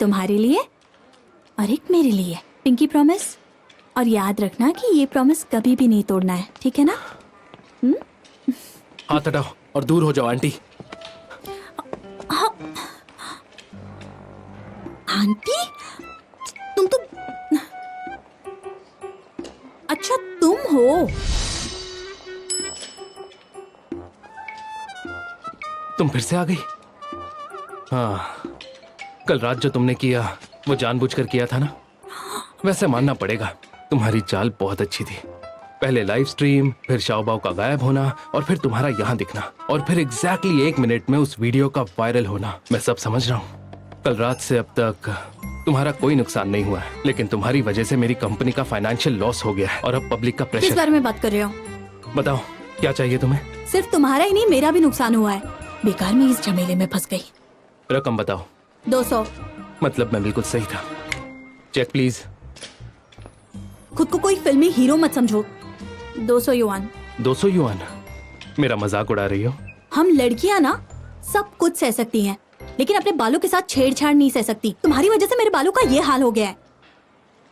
तुम्हारे लिए और एक मेरे लिए। Pinky promise. और याद रखना कि ये प्रॉमिस कभी भी नहीं तोड़ना है, ठीक है ना? हाथ हटाओ और दूर हो जाओ आंटी। आंटी? तुम तो अच्छा तुम हो। तुम फिर से आ गई? हाँ, कल रात जो तुमने किया वो जानबूझकर किया था ना? वैसे मानना पड़ेगा, तुम्हारी चाल बहुत अच्छी थी। पहले लाइव स्ट्रीम, फिर शाओबाओ का गायब होना, और फिर तुम्हारा यहाँ दिखना, और फिर एग्जैक्टली 1 मिनट में उस वीडियो का वायरल होना। मैं सब समझ रहा हूँ। कल रात से अब तक तुम्हारा कोई नुकसान नहीं हुआ है, लेकिन तुम्हारी वजह से मेरी कंपनी का फाइनेंशियल लॉस हो गया है और अब पब्लिक का प्रेशर। किस बारे में बात कर रहे हो? बताओ क्या चाहिए तुम्हें? सिर्फ तुम्हारा ही नहीं, मेरा भी नुकसान हुआ है। बेकार में इस झमेले में फंस गई। रकम बताओ। 200। मतलब मैं बिल्कुल सही था। Check please. खुद को कोई फिल्मी हीरो मत समझो। 200 युआन। 200 युआन? मेरा मजाक उड़ा रही हो? हम लड़कियां ना सब कुछ सह सकती हैं, लेकिन अपने बालों के साथ छेड़छाड़ नहीं सह सकती। तुम्हारी वजह से मेरे बालों का ये हाल हो गया है,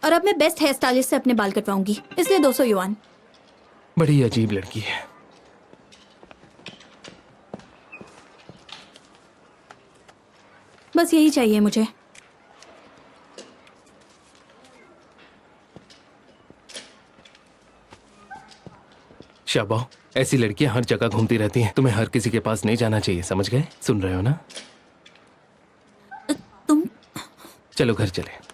और अब मैं बेस्ट हेयर स्टाइलिस्ट से अपने बाल कटवाऊंगी, इसलिए 200 युआन। बड़ी अजीब लड़की है। बस यही चाहिए मुझे। शाबाओ, ऐसी लड़कियां हर जगह घूमती रहती हैं। तुम्हें हर किसी के पास नहीं जाना चाहिए, समझ गए? सुन रहे हो ना? तुम चलो घर चले।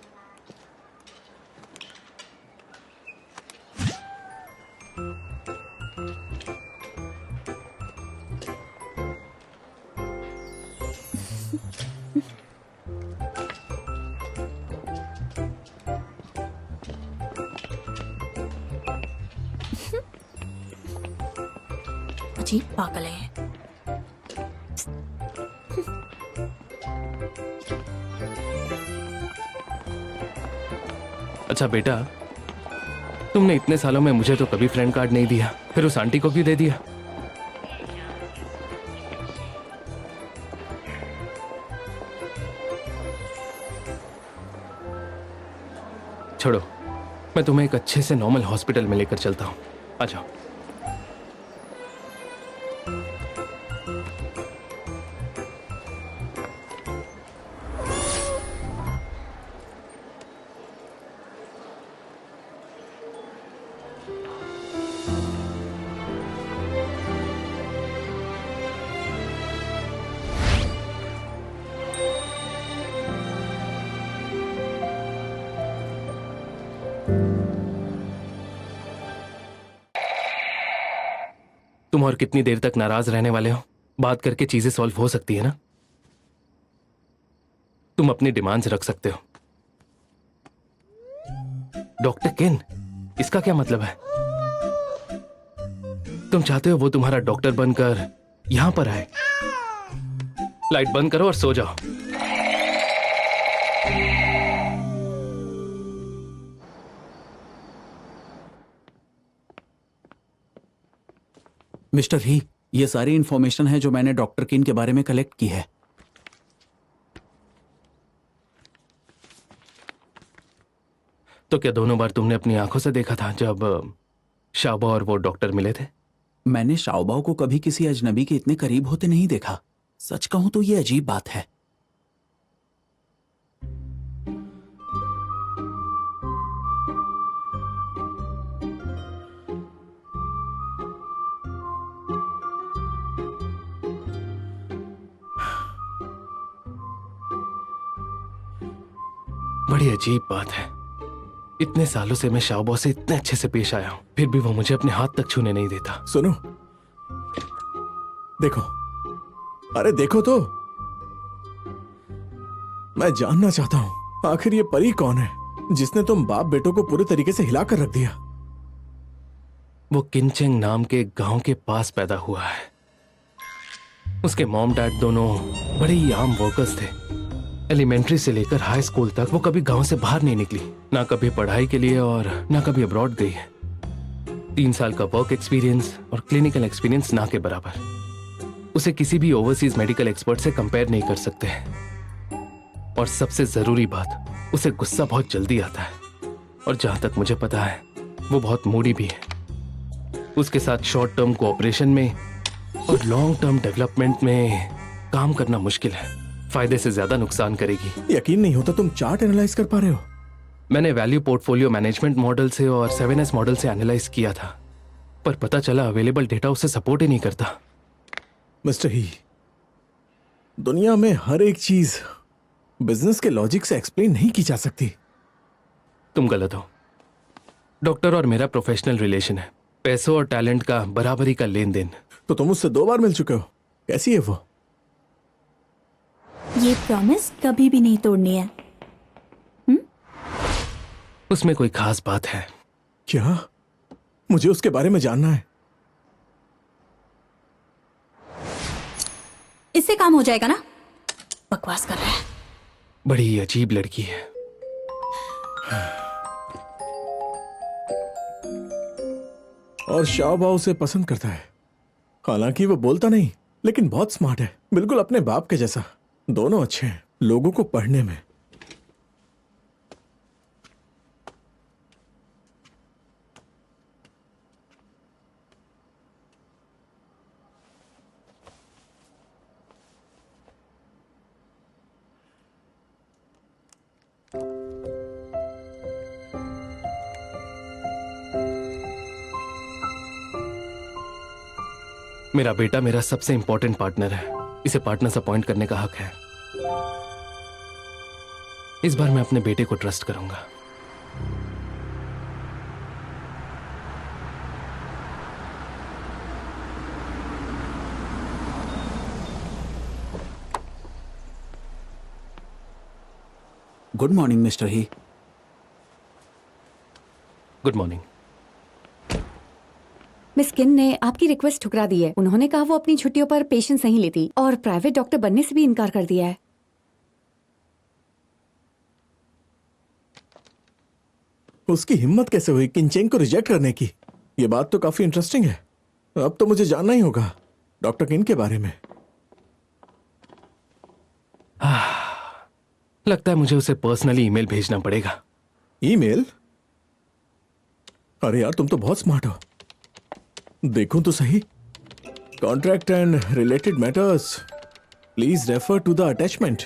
अजीब पागल है। अच्छा बेटा, तुमने इतने सालों में मुझे तो कभी फ्रेंड कार्ड नहीं दिया, फिर उस आंटी को क्यों दे दिया? छोड़ो, मैं तुम्हें एक अच्छे से नॉर्मल हॉस्पिटल में लेकर चलता हूँ। आ जाओ। तुम और कितनी देर तक नाराज रहने वाले हो? बात करके चीजें सॉल्व हो सकती है ना? तुम अपनी डिमांड्स रख सकते हो। डॉक्टर किन, इसका क्या मतलब है? तुम चाहते हो वो तुम्हारा डॉक्टर बनकर यहां पर आए? लाइट बंद करो और सो जाओ। मिस्टर ही, ये सारी इंफॉर्मेशन है जो मैंने डॉक्टर किन के बारे में कलेक्ट की है। तो क्या दोनों बार तुमने अपनी आंखों से देखा था जब शाओबाओ और वो डॉक्टर मिले थे? मैंने शाओबाओ को कभी किसी अजनबी के इतने करीब होते नहीं देखा। सच कहूं तो ये अजीब बात है। बड़ी अजीब बात है। इतने सालों से मैं शाओबाओ से इतने अच्छे से पेश आया हूं, फिर भी वो मुझे अपने हाथ तक छूने नहीं देता। सुनो, देखो, अरे देखो तो, मैं जानना चाहता हूं आखिर ये परी कौन है जिसने तुम बाप बेटों को पूरे तरीके से हिला कर रख दिया। वो किनचेंग नाम के गांव के पास पैदा हुआ है। उसके मॉम डैड दोनों बड़े ही आम वर्कर्स थे। एलिमेंट्री से लेकर हाई स्कूल तक वो कभी गांव से बाहर नहीं निकली, ना कभी पढ़ाई के लिए और ना कभी अब्रॉड गई है। 3 साल का वर्क एक्सपीरियंस और क्लिनिकल एक्सपीरियंस ना के बराबर। उसे किसी भी ओवरसीज मेडिकल एक्सपर्ट से कंपेयर नहीं कर सकते। और सबसे जरूरी बात, उसे गुस्सा बहुत जल्दी आता है और जहां तक मुझे पता है वो बहुत मूडी भी है। उसके साथ शॉर्ट टर्म कोऑपरेशन में और लॉन्ग टर्म डेवलपमेंट में काम करना मुश्किल है, फायदे से ज्यादा नुकसान करेगी। यकीन नहीं होता तुम चार्ट एनालाइज कर पा रहे हो। मैंने वैल्यू पोर्टफोलियो मैनेजमेंट मॉडल से और 7S मॉडल से एनालाइज किया था, पर पता चला अवेलेबल डेटा उसे सपोर्ट ही नहीं करता। मिस्टर ही, दुनिया में हर एक चीज बिजनेस के लॉजिक से एक्सप्लेन नहीं की जा सकती। तुम गलत हो। डॉक्टर और मेरा प्रोफेशनल रिलेशन है, पैसों और टैलेंट का बराबरी का लेन देन। तो तुम उससे 2 बार मिल चुके हो, कैसी है वो? ये प्रॉमिस कभी भी नहीं तोड़नी है। उसमें कोई खास बात है? क्या? मुझे उसके बारे में जानना है। इससे काम हो जाएगा ना? बकवास कर रहा है। बड़ी अजीब लड़की है। और शाहबा उसे पसंद करता है। हालांकि वो बोलता नहीं, लेकिन बहुत स्मार्ट है, बिल्कुल अपने बाप के जैसा। दोनों अच्छे हैं लोगों को पढ़ने में। मेरा बेटा मेरा सबसे इंपॉर्टेंट पार्टनर है, इसे पार्टनर्स अपॉइंट करने का हक है। इस बार मैं अपने बेटे को ट्रस्ट करूंगा। Good morning mister He. Good morning. Miss Kin ने आपकी रिक्वेस्ट ठुकरा दी है। उन्होंने कहा वो अपनी छुट्टियों पर पेशेंट्स नहीं लेती और प्राइवेट डॉक्टर बनने से भी इनकार कर दिया है। उसकी हिम्मत कैसे हुई किनचेंग को रिजेक्ट करने की? ये बात तो काफी इंटरेस्टिंग है। अब तो मुझे जानना ही होगा डॉक्टर किन के बारे में। लगता है मुझे उसे पर्सनली ईमेल भेजना पड़ेगा। ईमेल? अरे यार तुम तो बहुत स्मार्ट हो। देखूं तो सही। Contract and related matters, please refer to the attachment,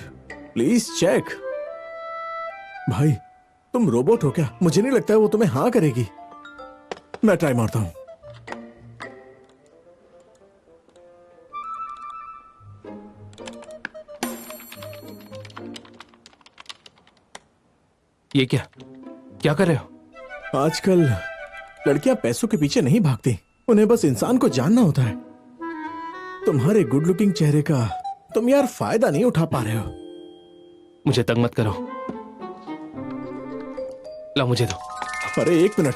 please check. भाई तुम रोबोट हो क्या? मुझे नहीं लगता है वो तुम्हें हाँ करेगी। मैं ट्राई मारता हूं। ये क्या कर रहे हो? आजकल लड़कियां पैसों के पीछे नहीं भागती, उन्हें बस इंसान को जानना होता है। तुम्हारे गुड लुकिंग चेहरे का तुम यार फायदा नहीं उठा पा रहे हो। मुझे तंग मत करो। ला मुझे दो। अरे 1 मिनट।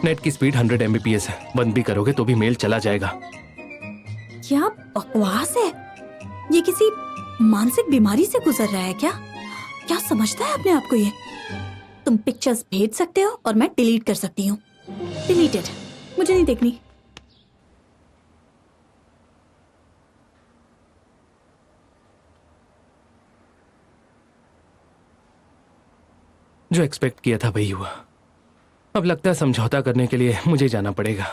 नेट की स्पीड 100 Mbps है, बंद भी करोगे तो भी मेल चला जाएगा। क्या बकवास है? ये किसी मानसिक बीमारी से गुजर रहा है क्या? क्या समझता है अपने आप को ये? तुम पिक्चर्स भेज सकते हो और मैं डिलीट कर सकती हूँ। डिलीटेड। मुझे नहीं देखनी। जो एक्सपेक्ट किया था वही हुआ। अब लगता है समझौता करने के लिए मुझे जाना पड़ेगा।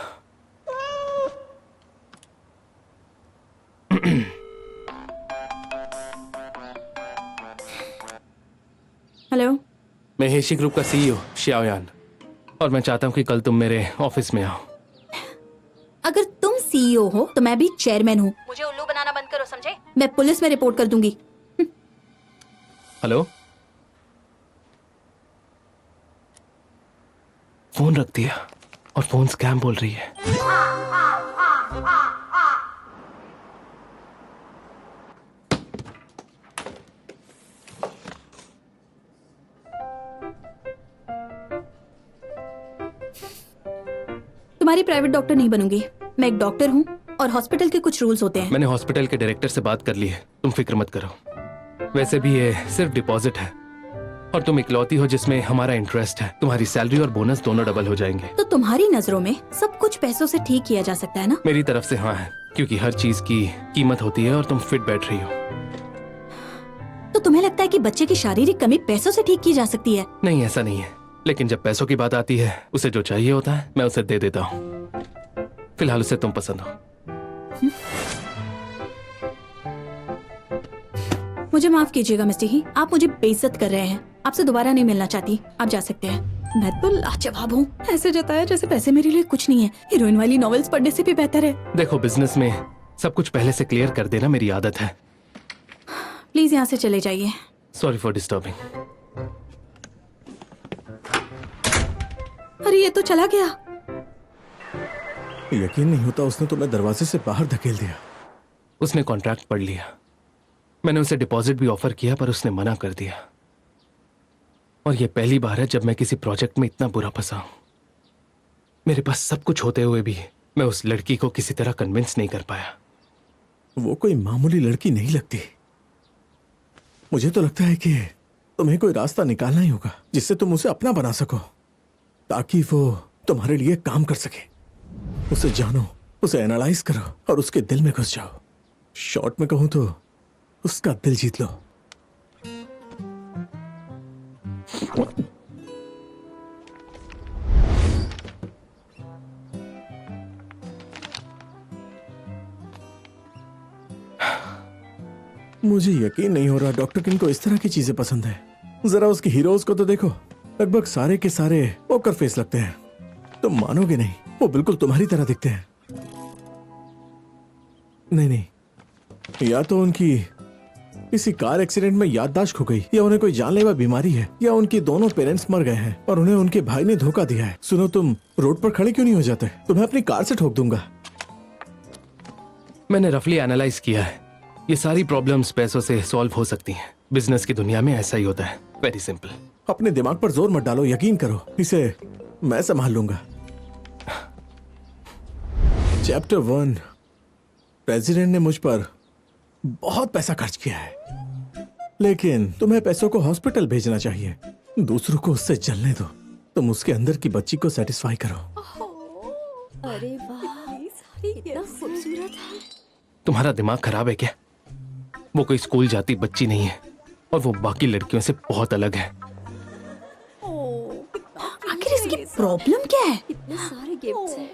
हेलो, मैं हेशी ग्रुप का CEO श्याओयान, और मैं चाहता हूं कि कल तुम मेरे ऑफिस में आओ। अगर तुम CEO हो तो मैं भी चेयरमैन हूँ। मुझे उल्लू बनाना बंद करो, समझे? मैं पुलिस में रिपोर्ट कर दूंगी। हेलो, फोन रख दिया और फोन स्कैम बोल रही है। तुम्हारी प्राइवेट डॉक्टर नहीं बनूंगी। मैं एक डॉक्टर हूँ और हॉस्पिटल के कुछ रूल्स होते हैं। मैंने हॉस्पिटल के डायरेक्टर से बात कर ली है, तुम फिक्र मत करो। वैसे भी ये सिर्फ डिपॉजिट है, और तुम इकलौती हो जिसमें हमारा इंटरेस्ट है। तुम्हारी सैलरी और बोनस दोनों डबल हो जाएंगे। तो तुम्हारी नजरों में सब कुछ पैसों से ठीक किया जा सकता है ना? मेरी तरफ से हाँ है, क्योंकि हर चीज की कीमत होती है और तुम फिट बैठ रही हो। तो तुम्हें लगता है कि बच्चे की शारीरिक कमी पैसों से ठीक की जा सकती है? नहीं, ऐसा नहीं है, लेकिन जब पैसों की बात आती है, उसे जो चाहिए होता है मैं उसे दे देता हूँ। फिलहाल उसे तुम पसंद हो। मुझे माफ कीजिएगा मिस्टर ही, आप मुझे बेइज्जत कर रहे हैं। आपसे दोबारा नहीं मिलना चाहती, आप जा सकते हैं। मैं तो लाजवाब हूँ, ऐसे जताया जैसे पैसे मेरे लिए कुछ नहीं है। हीरोइन वाली नॉवेल्स पढ़ने से भी बेहतर है। देखो, बिजनेस में सब कुछ पहले से क्लियर कर देना मेरी आदत है। प्लीज यहाँ से चले जाइए। Sorry for disturbing. अरे ये तो चला गया। यकीन नहीं होता उसने तुम्हें दरवाजे से बाहर धकेल दिया। उसने कॉन्ट्रैक्ट पढ़ लिया। मैंने उसे डिपॉजिट भी ऑफर किया पर उसने मना कर दिया। और यह पहली बार है जब मैं किसी प्रोजेक्ट में इतना बुरा फंसा हूं। मेरे पास सब कुछ होते हुए भी मैं उस लड़की को किसी तरह कन्विंस नहीं कर पाया। वो कोई मामूली लड़की नहीं लगती। मुझे तो लगता है कि तुम्हें कोई रास्ता निकालना ही होगा जिससे तुम उसे अपना बना सको, ताकि वो तुम्हारे लिए काम कर सके। उसे जानो, उसे एनालाइज करो और उसके दिल में घुस जाओ। शॉर्ट में कहूं तो उसका दिल जीत लो। मुझे यकीन नहीं हो रहा डॉक्टर किंग को इस तरह की चीजें पसंद है। जरा उसके हीरोज को तो देखो, लगभग सारे के सारे पोकर फेस लगते हैं। तुम मानोगे नहीं, वो बिल्कुल तुम्हारी तरह दिखते हैं। नहीं, या तो उनकी किसी कार एक्सीडेंट में याददाश्त खो गई, या उन्हें कोई जानलेवा बीमारी है, या उनके दोनों पेरेंट्स मर गए हैं और उन्हें उनके भाई ने धोखा दिया है। सुनो, तुम रोड पर खड़े क्यों नहीं हो जाते? तुम्हें अपनी कार से ठोक दूंगा। मैंने रफली एनालाइज किया है, ये सारी प्रॉब्लम्स पैसों से सॉल्व हो सकती हैं। बिजनेस की दुनिया में ऐसा ही होता है, वेरी सिंपल। अपने दिमाग पर जोर मत डालो, यकीन करो, इसे मैं संभाल लूंगा। चैप्टर 1। प्रेसिडेंट ने मुझ पर बहुत पैसा खर्च किया है, लेकिन तुम्हें पैसों को हॉस्पिटल भेजना चाहिए। दूसरों को उससे जलने दो। तुम उसके अंदर की बच्ची को सेटिस्फाई करो। अरे वाह, कितना खूबसूरत है। तुम्हारा दिमाग खराब है क्या? वो कोई स्कूल जाती बच्ची नहीं है और वो बाकी लड़कियों से बहुत अलग है। आखिर इसकी प्रॉब्लम क्या है? इतने सारे गिफ्ट्स हैं।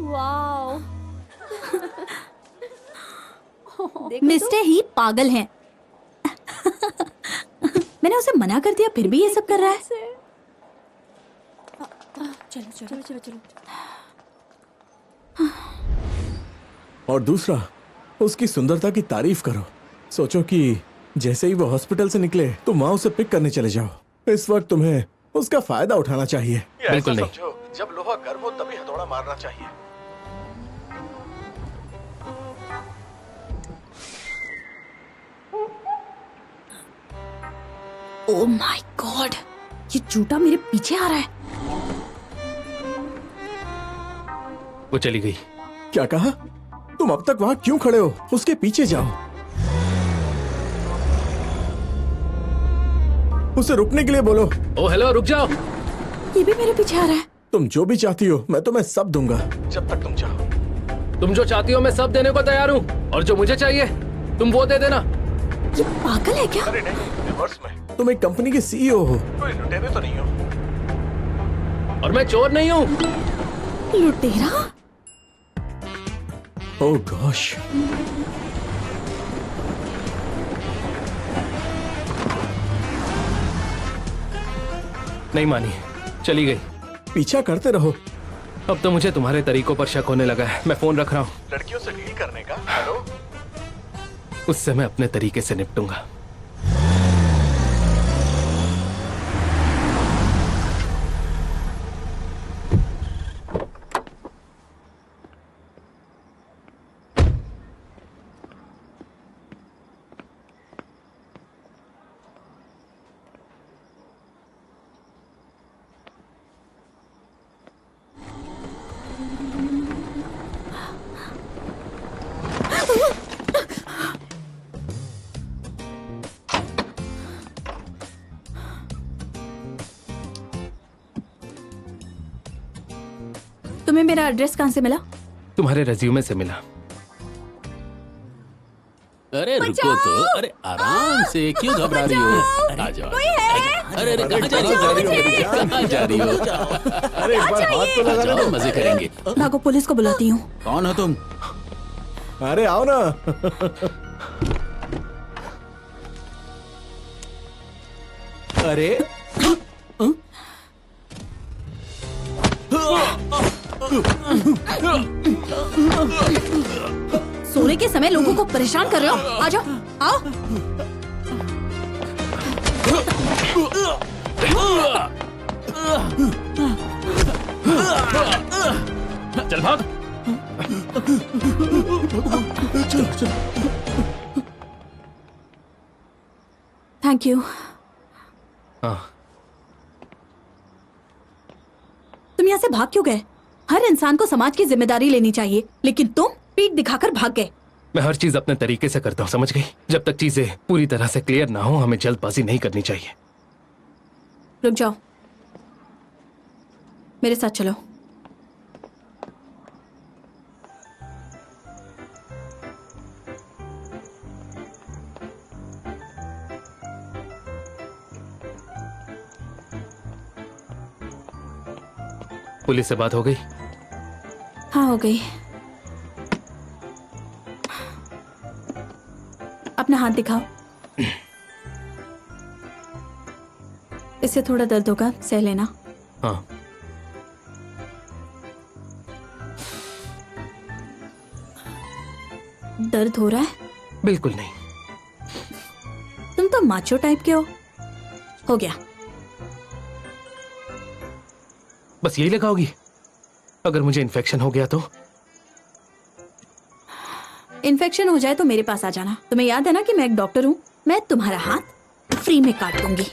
वाओ। मिस्टर ही पागल हैं। मैंने उसे मना कर दिया, फिर भी ये सब कर रहा है। चलो चलो चलो चलो। और दूसरा, उसकी सुंदरता की तारीफ करो। सोचो कि जैसे ही वो हॉस्पिटल से निकले तुम वहां उसे पिक करने चले जाओ। इस वक्त तुम्हें उसका फायदा उठाना चाहिए। बिल्कुल नहीं। जब लोहा गर्म हो तभी हथौड़ा मारना चाहिए। ओह माय गॉड, ये जूता मेरे पीछे आ रहा है। वो चली गई। क्या कहा? तुम अब तक वहां क्यों खड़े हो? उसके पीछे जाओ। उसे रुकने के लिए बोलो। ओ हेलो, रुक जाओ। ये भी मेरे पीछे आ रहा है। तुम जो भी चाहती हो मैं तुम्हें सब दूंगा, जब तक तुम चाहो। तुम जो चाहती हो मैं सब देने को तैयार हूँ, और जो मुझे चाहिए तुम वो दे देना। ये पागल है क्या? अरे नहीं, रिवर्स में। तुम एक कंपनी के सीईओ हो, कोई लुटेरे तो नहीं हो। और मैं चोर नहीं हूँ। लुटेरा? ओह गॉश। नहीं मानी, चली गई। पीछा करते रहो। अब तो मुझे तुम्हारे तरीकों पर शक होने लगा है। मैं फोन रख रहा हूँ। लड़कियों से डील करने का। हेलो। उससे मैं अपने तरीके से निपटूंगा। मेरा एड्रेस कहाँ से मिला? तुम्हारे रेज्यूमे से मिला। अरे रुको तो, अरे आराम से, क्यों घबरा रही हो? आ जाओ। अरे अरे कहाँ जा रही हो? कहाँ जा रही हो? अरे एक बार हाथ तो लगा जाओ, मजे करेंगे। भागो, पुलिस को बुलाती हूँ। कौन हो तुम? अरे आओ ना। अरे सोने के समय लोगों को परेशान कर रहे हो? आ जाओ, आओ। चल भाग। Thank you. हाँ, तुम यहाँ से भाग क्यों गए? हर इंसान को समाज की जिम्मेदारी लेनी चाहिए, लेकिन तुम पीठ दिखाकर भाग गए। मैं हर चीज अपने तरीके से करता हूँ, समझ गई? जब तक चीजें पूरी तरह से क्लियर ना हो, हमें जल्दबाजी नहीं करनी चाहिए। रुक जाओ, मेरे साथ चलो। पुलिस से बात हो गई? हाँ, हो गई। अपना हाथ दिखाओ। इससे थोड़ा दर्द होगा, सह लेना। हाँ। दर्द हो रहा है? बिल्कुल नहीं। तुम तो माचो टाइप के हो गया। बस यही लगाओगी? अगर मुझे इन्फेक्शन हो गया तो? इन्फेक्शन हो जाए तो मेरे पास आ जाना। तुम्हें याद है ना कि मैं एक डॉक्टर हूँ। मैं तुम्हारा हाथ फ्री में काट दूंगी।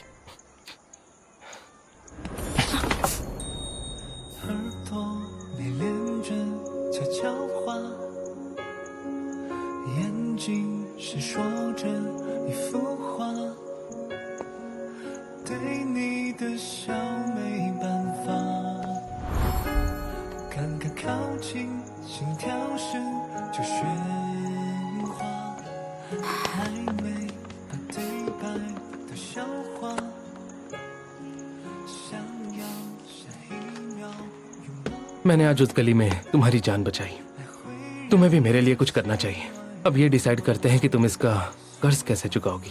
मैंने आज उस गली में तुम्हारी जान बचाई। तुम्हें भी मेरे लिए कुछ करना चाहिए। अब ये डिसाइड करते हैं कि तुम इसका कर्ज कैसे चुकाओगी।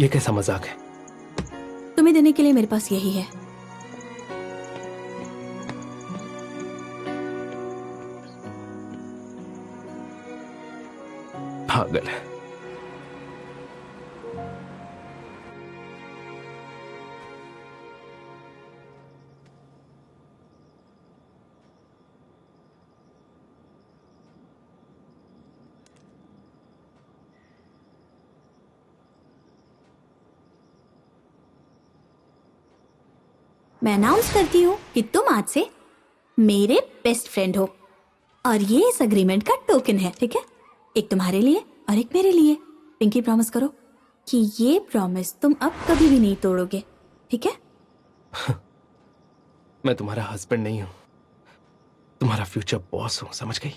ये कैसा मजाक है? तुम्हें देने के लिए मेरे पास यही है। पागल है। मैं अनाउंस करती हूँ कि तुम आज से मेरे बेस्ट फ्रेंड हो, और ये इस अग्रीमेंट का टोकन है, ठीक है? एक तुम्हारे लिए और एक मेरे लिए। पिंकी, प्रॉमिस करो कि ये प्रॉमिस तुम अब कभी भी नहीं तोड़ोगे, ठीक है? मैं तुम्हारा हस्बैंड नहीं हूं, तुम्हारा फ्यूचर बॉस हूं, समझ गई?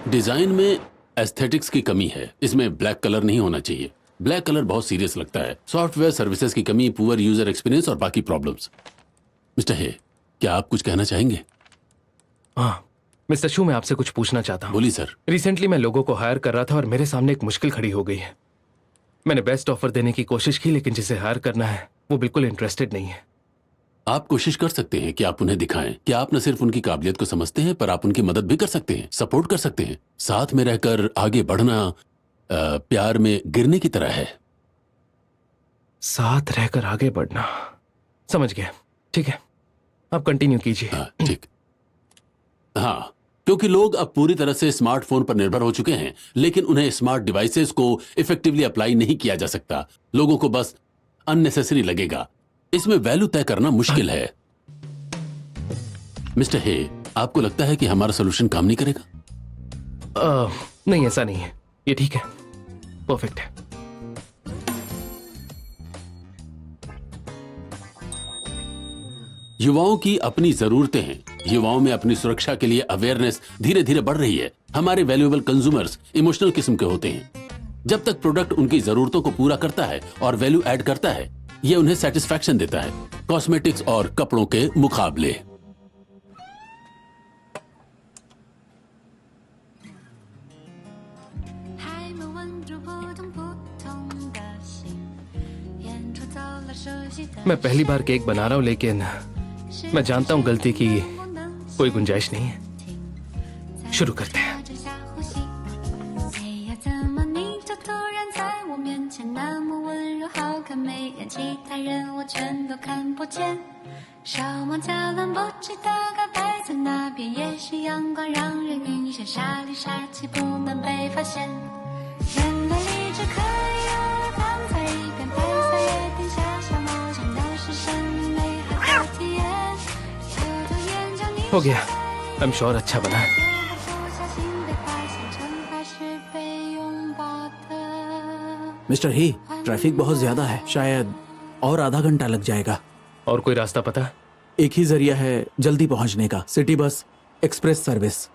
डिजाइन में एस्थेटिक्स की कमी है। इसमें ब्लैक कलर नहीं होना चाहिए। ब्लैक कलर बहुत सीरियस लगता है। सॉफ्टवेयर सर्विसेज की कमी, पुअर यूजर एक्सपीरियंस और बाकी प्रॉब्लम्स। मिस्टर हे, क्या आप कुछ कहना चाहेंगे? हाँ मिस्टर शू, मैं आपसे कुछ पूछना चाहता हूँ। बोलिए सर। रिसेंटली मैं लोगों को हायर कर रहा था और मेरे सामने एक मुश्किल खड़ी हो गई है। मैंने बेस्ट ऑफर देने की कोशिश की, लेकिन जिसे हायर करना है वो बिल्कुल इंटरेस्टेड नहीं है। आप कोशिश कर सकते हैं कि आप उन्हें दिखाएं कि आप न सिर्फ उनकी काबिलियत को समझते हैं, पर आप उनकी मदद भी कर सकते हैं, सपोर्ट कर सकते हैं। साथ में रहकर आगे बढ़ना प्यार में गिरने की तरह है। साथ रहकर आगे बढ़ना, समझ गया। ठीक है, आप कंटिन्यू कीजिए। हाँ ठीक। हाँ, क्योंकि लोग अब पूरी तरह से स्मार्टफोन पर निर्भर हो चुके हैं, लेकिन उन्हें स्मार्ट डिवाइसेस को इफेक्टिवली अप्लाई नहीं किया जा सकता। लोगों को बस अननेसेसरी लगेगा। इसमें वैल्यू तय करना मुश्किल है। मिस्टर हे, आपको लगता है कि हमारा सोल्यूशन काम नहीं करेगा? नहीं, ऐसा नहीं है। ये ठीक है, परफेक्ट है। युवाओं की अपनी जरूरतें हैं। युवाओं में अपनी सुरक्षा के लिए अवेयरनेस धीरे धीरे बढ़ रही है। हमारे वैल्यूएबल कंज्यूमर्स इमोशनल किस्म के होते हैं। जब तक प्रोडक्ट उनकी जरूरतों को पूरा करता है और वैल्यू ऐड करता है, ये उन्हें सेटिस्फैक्शन देता है, कॉस्मेटिक्स और कपड़ों के मुकाबले। मैं पहली बार केक बना रहा हूँ, लेकिन मैं जानता हूँ गलती की कोई गुंजाइश नहीं है। शुरू करते हैं। हो गया। आई एम श्योर अच्छा बना है। मिस्टर ही, ट्रैफिक बहुत ज्यादा है, शायद और आधा घंटा लग जाएगा। और कोई रास्ता पता? एक ही जरिया है जल्दी पहुंचने का, सिटी बस एक्सप्रेस सर्विस।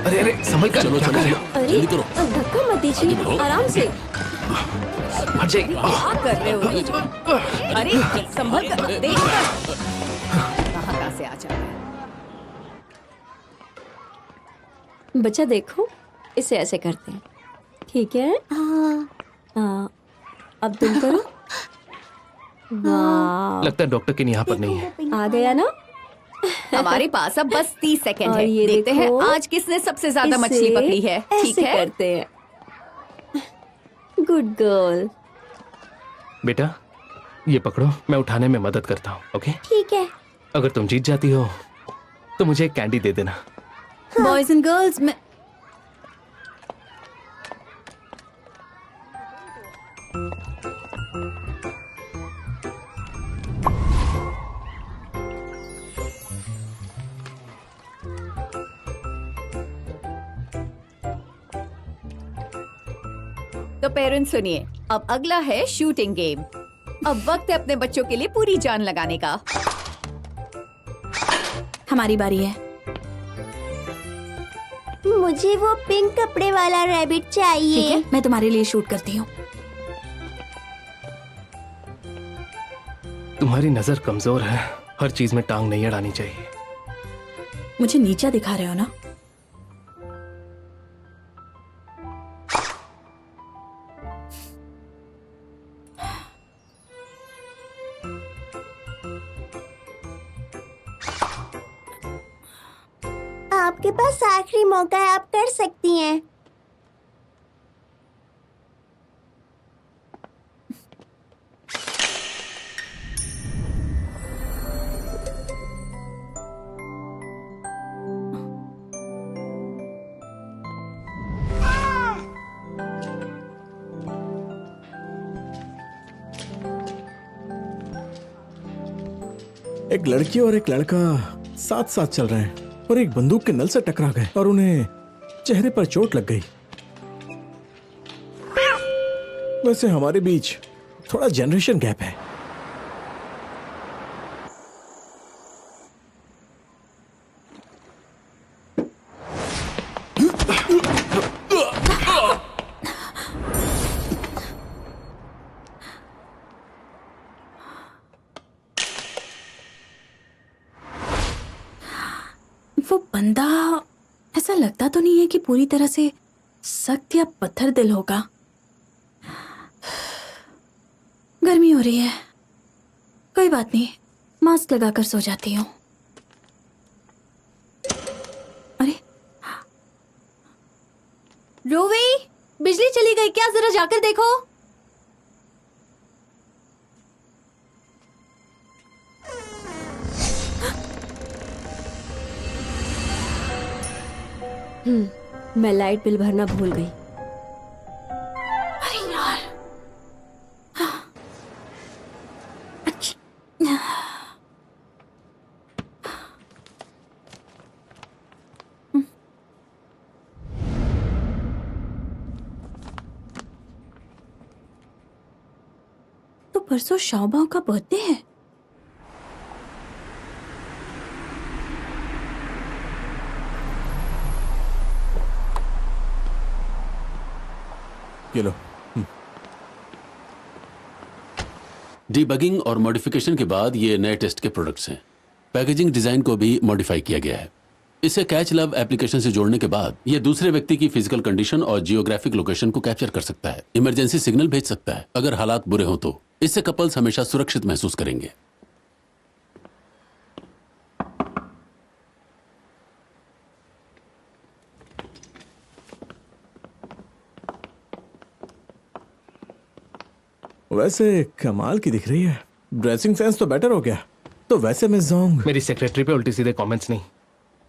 अरे अरे संभल कर। चलो क्या चलो कर रहे हो? चलो, जल्दी करो। धक्का मत दीजिए, आराम से। हट जाइए। क्या कर रहे हो नीचे? अरे संभल कर, देख कर। कहाँ से आ जाए। बच्चा देखो, इसे ऐसे करते हैं, ठीक है? हाँ। अब तुम करो। वाह, लगता है डॉक्टर किन यहाँ पर नहीं है। आ गया ना? हमारे पास अब बस 30 सेकंड और है। ये देखते हैं देखो, आज किसने सबसे ज्यादा मछली इसे पकड़ी है। ठीक ऐसे है, करते हैं। Good girl. बेटा ये पकड़ो, मैं उठाने में मदद करता हूँ। ओके? ठीक है। अगर तुम जीत जाती हो तो मुझे एक कैंडी दे देना। बॉयज एंड गर्ल्स में तो पेरेंट्स सुनिए, अब अगला है शूटिंग गेम। अब वक्त है अपने बच्चों के लिए पूरी जान लगाने का। हमारी बारी है। मुझे वो पिंक कपड़े वाला रैबिट ठीक चाहिए। है, मैं तुम्हारे लिए शूट करती हूँ। तुम्हारी नजर कमजोर है, हर चीज में टांग नहीं अड़ानी चाहिए। मुझे नीचा दिखा रहे हो ना? आपके पास आखिरी मौका है, आप कर सकती हैं। एक लड़की और एक लड़का साथ साथ चल रहे हैं और एक बंदूक के नल से टकरा गए और उन्हें चेहरे पर चोट लग गई। वैसे हमारे बीच थोड़ा जनरेशन गैप है। वो बंदा ऐसा लगता तो नहीं है कि पूरी तरह से सख्त या पत्थर दिल होगा। गर्मी हो रही है, कोई बात नहीं, मास्क लगाकर सो जाती हूँ। अरे रोवी, बिजली चली गई क्या? जरा जाकर देखो। मैं लाइट बिल भरना भूल गई। अरे यार। अच्छा। परसों शाओबाओ का बर्थडे है। ये लो। डीबगिंग और मॉडिफिकेशन के बाद ये नए टेस्ट के प्रोडक्ट्स हैं। पैकेजिंग डिजाइन को भी मॉडिफाई किया गया है। इसे कैच लव एप्लीकेशन से जोड़ने के बाद ये दूसरे व्यक्ति की फिजिकल कंडीशन और जियोग्राफिक लोकेशन को कैप्चर कर सकता है, इमरजेंसी सिग्नल भेज सकता है अगर हालात बुरे हों तो। इससे कपल्स हमेशा सुरक्षित महसूस करेंगे। वैसे कमाल की दिख रही है। ड्रेसिंग सेंस तो बेटर हो गया। तो वैसे मिस जोंग, मेरी सेक्रेटरी पे उल्टी सीधे कमेंट्स नहीं।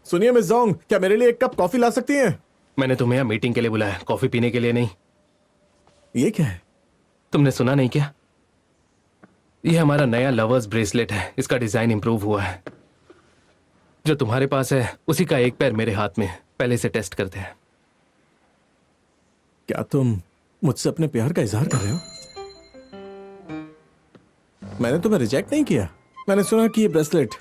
सुनिए मिस जोंग, क्या मेरे लिए एक कप कॉफी ला सकती हैं? मैंने तुम्हें यहाँ मीटिंग के लिए बुलाया, कॉफी पीने के लिए नहीं। ये क्या है? तुमने सुना नहीं क्या? ये हमारा नया लवर्स ब्रेसलेट है। इसका डिजाइन इंप्रूव हुआ है। जो तुम्हारे पास है उसी का एक पैर मेरे हाथ में है। पहले से टेस्ट करते हैं। क्या तुम मुझसे अपने प्यार का इजहार कर रहे हो? मैंने तुम्हें रिजेक्ट नहीं किया। मैंने सुना कि ये ब्रेसलेट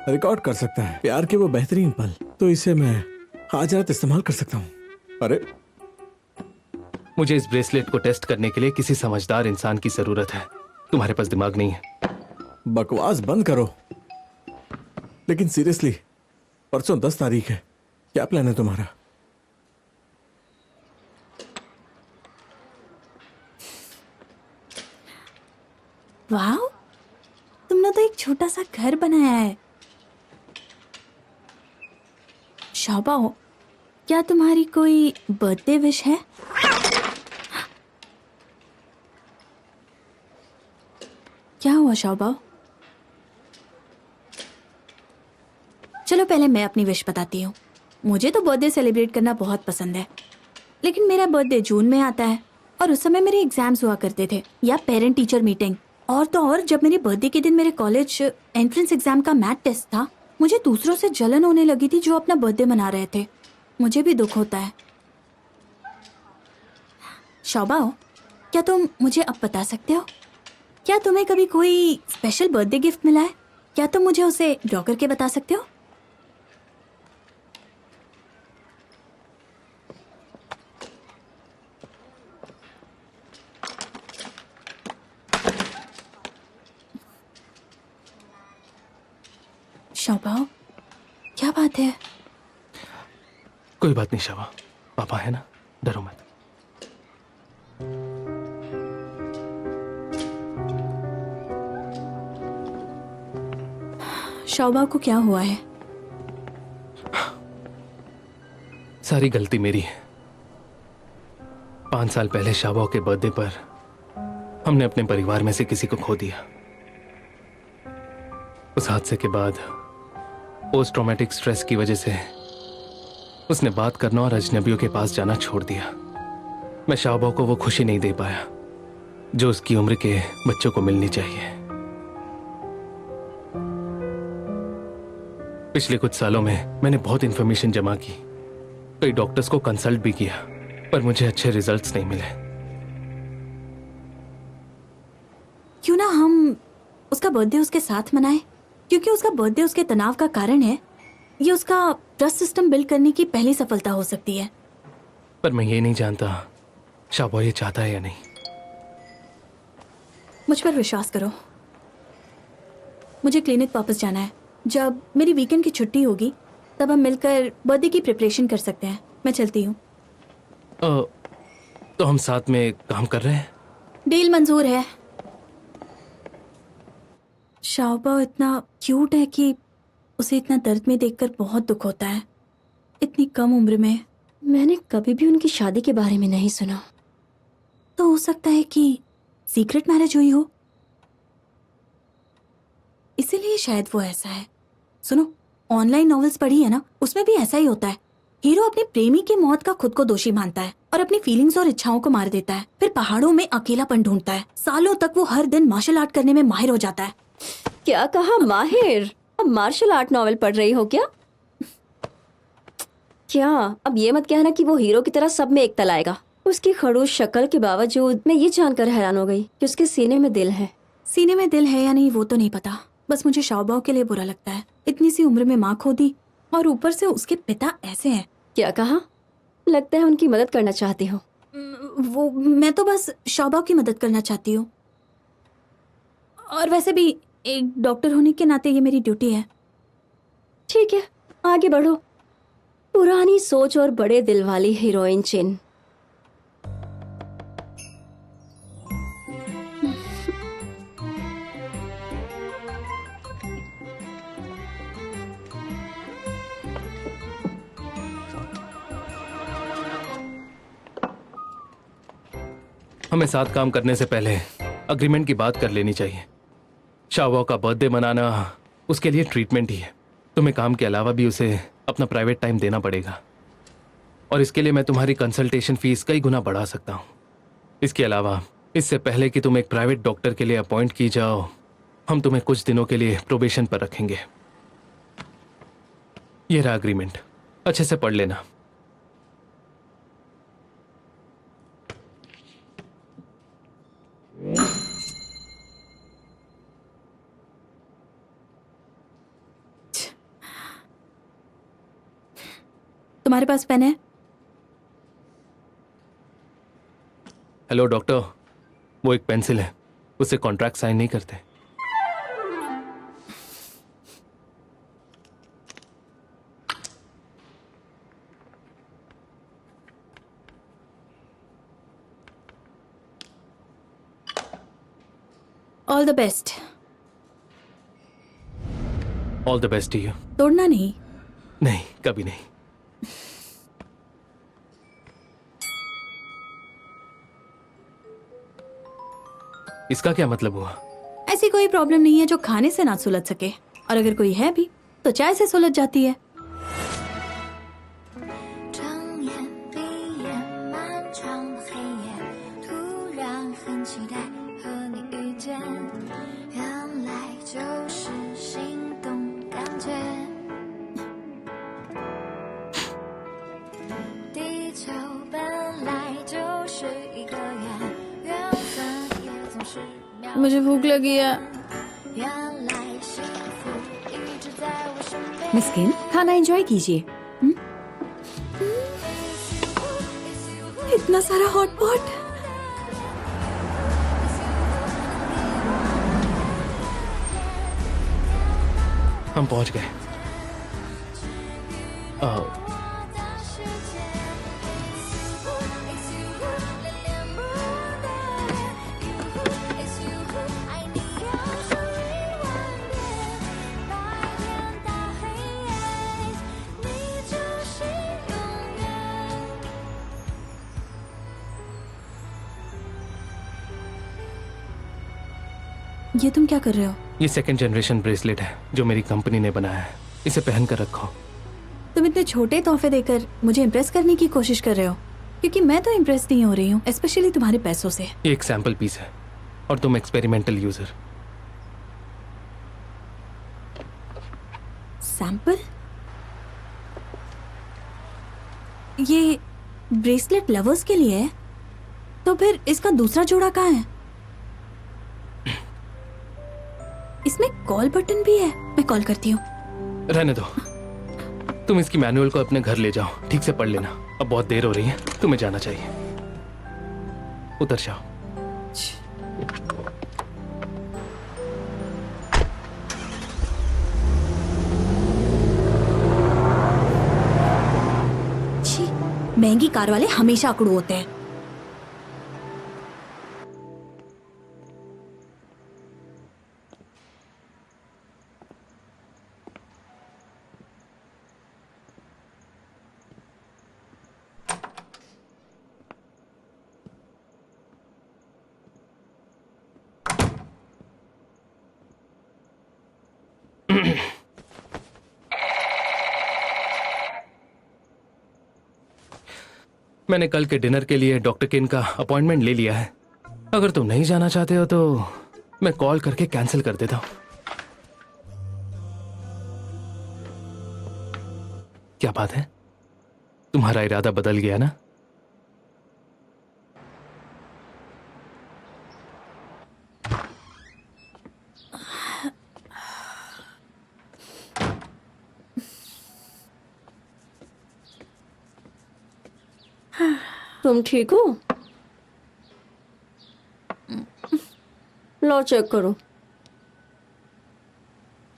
रिकॉर्ड कर सकता है प्यार के वो बेहतरीन पल, तो इसे मैं आज रात इस्तेमाल कर सकता हूँ। अरे मुझे इस ब्रेसलेट को टेस्ट करने के लिए किसी समझदार इंसान की जरूरत है। तुम्हारे पास दिमाग नहीं है। बकवास बंद करो। लेकिन सीरियसली, परसों 10 तारीख है। क्या प्लान है तुम्हारा? वाह, तुमने तो एक छोटा सा घर बनाया है। शाओबाओ, क्या तुम्हारी कोई बर्थडे विश है? क्या हुआ शाओबाओ? चलो पहले मैं अपनी विश बताती हूँ। मुझे तो बर्थडे सेलिब्रेट करना बहुत पसंद है, लेकिन मेरा बर्थडे जून में आता है और उस समय मेरे एग्जाम्स हुआ करते थे या पेरेंट टीचर मीटिंग। और तो और जब मेरे बर्थडे के दिन मेरे कॉलेज एंट्रेंस एग्जाम का मैथ टेस्ट था, मुझे दूसरों से जलन होने लगी थी जो अपना बर्थडे मना रहे थे। मुझे भी दुख होता है। शाओबाओ, क्या तुम मुझे अब बता सकते हो, क्या तुम्हें कभी कोई स्पेशल बर्थडे गिफ्ट मिला है? क्या तुम मुझे उसे ड्रॉ करके बता सकते हो? शाओबाओ, क्या बात है? कोई बात नहीं शाबा, पापा है ना, डरो मत। शाओबाओ को क्या हुआ है? सारी गलती मेरी है। 5 साल पहले शाबाओ के बर्थडे पर हमने अपने परिवार में से किसी को खो दिया। उस हादसे के बाद पोस्ट ट्रॉमेटिक स्ट्रेस की वजह से उसने बात करना और अजनबियों के पास जाना छोड़ दिया। मैं शाबाओ को वो खुशी नहीं दे पाया जो उसकी उम्र के बच्चों को मिलनी चाहिए। पिछले कुछ सालों में मैंने बहुत इंफॉर्मेशन जमा की, कई डॉक्टर्स को कंसल्ट भी किया, पर मुझे अच्छे रिजल्ट्स नहीं मिले। क्यों ना हम उसका बर्थडे उसके साथ मनाएं? क्योंकि उसका बर्थडे उसके तनाव का कारण है। ये उसका ट्रस्ट सिस्टम बिल्ड करने की पहली सफलता हो सकती है। पर मैं ये नहीं जानता शाबाओ ये चाहता है या नहीं। मुझ पर विश्वास करो। मुझे क्लिनिक वापस जाना है। जब मेरी वीकेंड की छुट्टी होगी तब हम मिलकर बर्थडे की प्रिपरेशन कर सकते हैं। मैं चलती हूँ। तो हम साथ में काम कर रहे हैं। डील मंजूर है। शाओबाओ इतना क्यूट है कि उसे इतना दर्द में देखकर बहुत दुख होता है, इतनी कम उम्र में। मैंने कभी भी उनकी शादी के बारे में नहीं सुना। तो हो सकता है कि सीक्रेट मैरिज हुई हो, इसीलिए शायद वो ऐसा है। सुनो, ऑनलाइन नॉवेल्स पढ़ी है ना, उसमें भी ऐसा ही होता है। हीरो अपने प्रेमी की मौत का खुद को दोषी मानता है और अपनी फीलिंग्स और इच्छाओं को मार देता है। फिर पहाड़ों में अकेलापन ढूंढता है। सालों तक वो हर दिन मार्शल आर्ट करने में माहिर हो जाता है। क्या कहा, माहिर? अब मार्शल आर्ट नॉवेल पढ़ रही हो क्या? क्या अब ये मत कहना कि वो हीरो की तरह सब में एकता लाएगा। उसकी खड़ूस शक्ल के बावजूद मैं ये जानकर हैरान हो गई कि उसके सीने में दिल है। सीने में दिल है या नहीं वो तो नहीं पता, बस मुझे शाओबाओ के लिए बुरा लगता है। इतनी सी उम्र में माँ खो दी और ऊपर से उसके पिता ऐसे हैं। क्या कहा? लगता है उनकी मदद करना चाहती हो। वो मैं तो बस शाओबाओ की मदद करना चाहती हूँ, और वैसे भी एक डॉक्टर होने के नाते ये मेरी ड्यूटी है। ठीक है, आगे बढ़ो। पुरानी सोच और बड़े दिल वाली हीरोइन चिन। हमें साथ काम करने से पहले अग्रीमेंट की बात कर लेनी चाहिए। शाओबाओ का बर्थडे मनाना उसके लिए ट्रीटमेंट ही है। तुम्हें काम के अलावा भी उसे अपना प्राइवेट टाइम देना पड़ेगा, और इसके लिए मैं तुम्हारी कंसल्टेशन फीस कई गुना बढ़ा सकता हूँ। इसके अलावा इससे पहले कि तुम एक प्राइवेट डॉक्टर के लिए अपॉइंट की जाओ, हम तुम्हें कुछ दिनों के लिए प्रोबेशन पर रखेंगे। ये रहा अग्रीमेंट, अच्छे से पढ़ लेना। तुम्हारे पास पेन है? हेलो डॉक्टर, वो एक पेंसिल है, उससे कॉन्ट्रैक्ट साइन नहीं करते। All the best. All the best to you. तोड़ना नहीं। नहीं, कभी नहीं। इसका क्या मतलब हुआ? ऐसी कोई प्रॉब्लम नहीं है जो खाने से ना सुलझ सके, और अगर कोई है भी तो चाय से सुलझ जाती है। 睁眼闭眼，漫长的黑夜，突然很期待和你遇见，原来就是心动感觉。地球本来就是一个圆，缘分也总是渺茫。 मुझे भूख लगी है। 原来幸福一直在我身边。 मिस किम, खाना एंजॉय कीजिए। इतना सारा हॉट पॉट। हम पहुंच गए। ये तुम क्या कर रहे हो? ये सेकंड जनरेशन ब्रेसलेट है जो मेरी कंपनी ने बनाया है, इसे पहन कर रखो। तुम इतने छोटे तोहफे देकर मुझे इम्प्रेस करने की कोशिश कर रहे हो, क्योंकि मैं तो इम्प्रेस नहीं हो रही हूँ, स्पेशली तुम्हारे पैसों से। ये एक सैंपल पीस है और तुम एक्सपेरिमेंटल यूजर। सैंपल? ये ब्रेसलेट लवर्स के लिए है, तो फिर इसका दूसरा जोड़ा कहाँ है? इसमें कॉल बटन भी है। मैं कॉल करती हूँ। रहने दो, तुम इसकी मैनुअल को अपने घर ले जाओ, ठीक से पढ़ लेना। अब बहुत देर हो रही है, तुम्हें जाना चाहिए। उतर जाओ। छी, महंगी कार वाले हमेशा अकड़ू होते हैं। मैंने कल के डिनर के लिए डॉक्टर किन का अपॉइंटमेंट ले लिया है। अगर तुम नहीं जाना चाहते हो तो मैं कॉल करके कैंसिल कर देता हूं। क्या बात है, तुम्हारा इरादा बदल गया ना? तुम ठीक हो? लो चेक करो।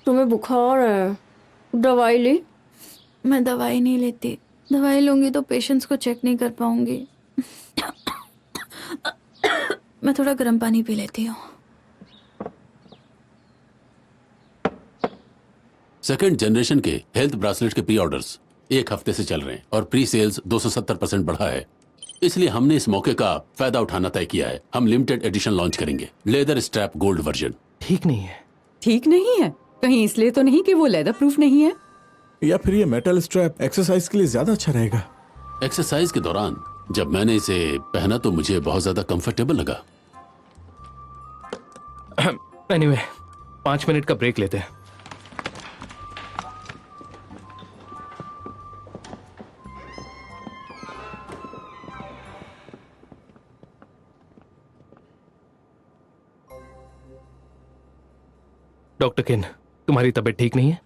तुम्हें बुखार है, दवाई ली? मैं दवाई नहीं लेती। दवाई लूंगी तो पेशेंट्स को चेक नहीं कर पाऊंगी। मैं थोड़ा गर्म पानी पी लेती हूँ। सेकंड जनरेशन के हेल्थ ब्रासलेट के प्री ऑर्डर्स 1 हफ्ते से चल रहे हैं और प्री सेल्स 270% बढ़ा है। इसलिए हमने इस मौके का फायदा उठाना तय किया है। हम लिमिटेड एडिशन लॉन्च करेंगे, लेदर स्ट्रैप गोल्ड वर्जन। ठीक नहीं है। ठीक नहीं है? कहीं इसलिए तो नहीं कि वो लेदर प्रूफ नहीं है? या फिर ये मेटल स्ट्रैप एक्सरसाइज के लिए ज्यादा अच्छा रहेगा? एक्सरसाइज के दौरान जब मैंने इसे पहना तो मुझे बहुत ज्यादा कंफर्टेबल लगा। एनीवे 5 मिनट का ब्रेक लेते हैं। डॉक्टर किन, तुम्हारी तबीयत ठीक नहीं है?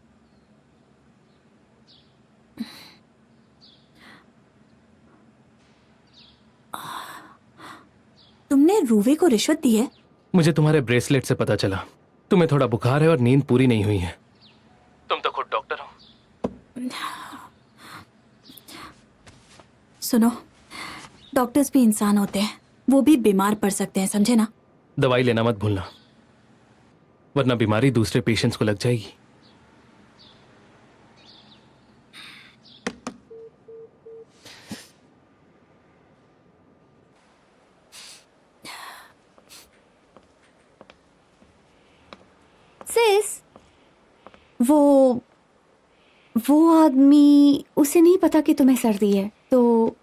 तुमने रूवे को रिश्वत दी है? मुझे तुम्हारे ब्रेसलेट से पता चला। तुम्हें थोड़ा बुखार है और नींद पूरी नहीं हुई है। तुम तो खुद डॉक्टर हो। सुनो, डॉक्टर्स भी इंसान होते हैं, वो भी बीमार पड़ सकते हैं, समझे ना? दवाई लेना मत भूलना, वरना बीमारी दूसरे पेशेंट्स को लग जाएगी। सिस, वो आदमी, उसे नहीं पता कि तुम्हें सर्दी है, तो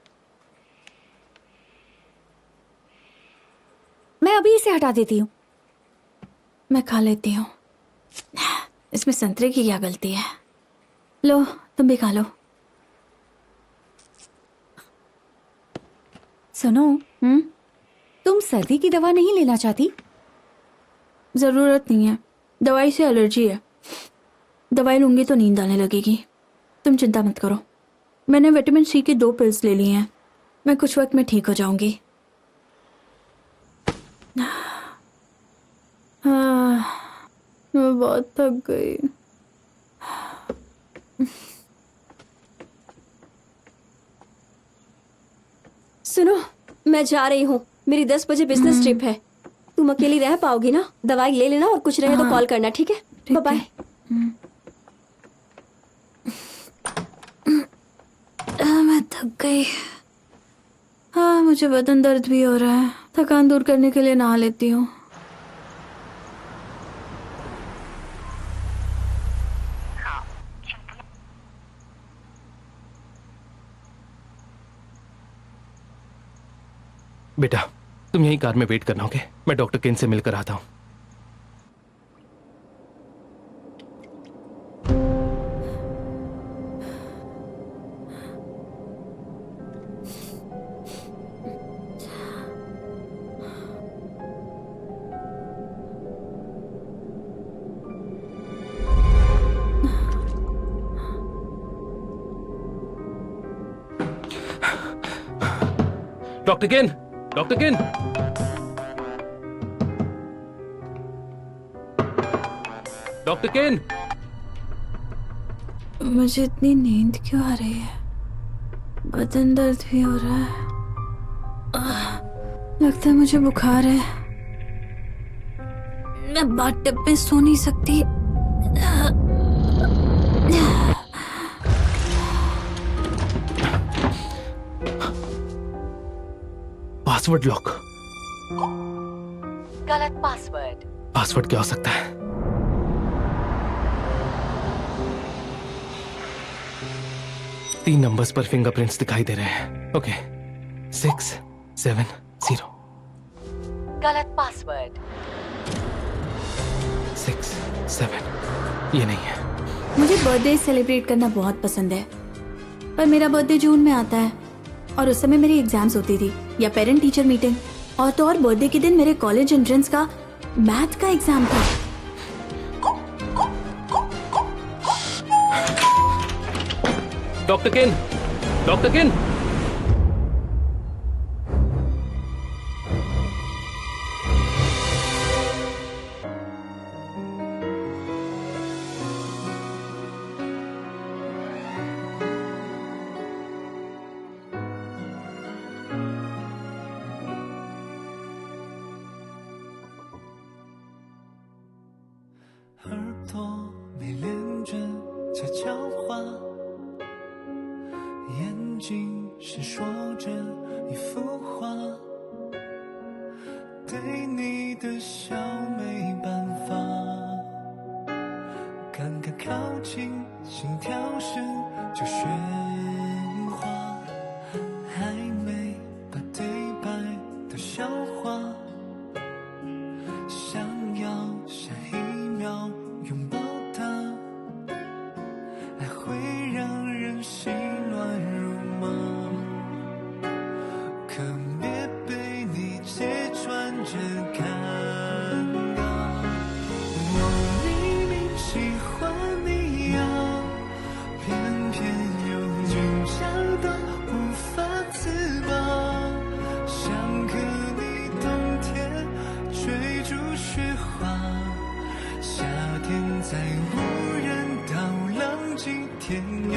मैं अभी इसे हटा देती हूँ। मैं खा लेती हूँ, इसमें संतरे की क्या गलती है? लो, तुम भी खा लो। सुनो, तुम सर्दी की दवा नहीं लेना चाहती? जरूरत नहीं है, दवाई से एलर्जी है। दवाई लूंगी तो नींद आने लगेगी। तुम चिंता मत करो, मैंने विटामिन सी की 2 पिल्स ले ली हैं। मैं कुछ वक्त में ठीक हो जाऊंगी। मैं बहुत थक गई। सुनो, मैं जा रही हूँ, मेरी 10 बजे बिजनेस ट्रिप है। तुम अकेली रह पाओगी ना? दवाई ले लेना और कुछ रहे तो कॉल करना, ठीक है? Bye bye. मैं थक गई। हाँ, मुझे बदन दर्द भी हो रहा है। थकान दूर करने के लिए नहा लेती हूँ। बेटा, तुम यहीं कार में वेट करना, ओके? मैं डॉक्टर किन से मिलकर आता हूँ। डॉक्टर किन, डॉक्टर किन, डॉक्टर किन। मुझे इतनी नींद क्यों आ रही है? बदन दर्द भी हो रहा है। लगता है मुझे बुखार है। मैं बाथटब में सो नहीं सकती। Password lock. गलत पासवर्ड। पासवर्ड क्या हो सकता है? तीन नंबर्स पर फिंगरप्रिंट्स दिखाई दे रहे हैं। ओके, 6 7 0। गलत पासवर्ड। 6 7, ये नहीं है। मुझे बर्थडे सेलिब्रेट करना बहुत पसंद है, पर मेरा बर्थडे जून में आता है और उस समय मेरी एग्जाम्स होती थी या पेरेंट टीचर मीटिंग, और तो और बर्थडे के दिन मेरे कॉलेज एंट्रेंस का मैथ का एग्जाम था। डॉक्टर किन, डॉक्टर किन। 耳朵没连着悄悄话，眼睛是说着一幅画，对你的笑没办法，刚刚靠近，心跳声就喧哗，还没把对白都消化，想要下一秒拥抱它，爱会让人心乱如麻，可别被你揭穿这尴尬。我明明喜欢你呀，偏偏又倔强到无法自拔，想和你冬天追逐雪花，夏天在无人岛浪迹天涯。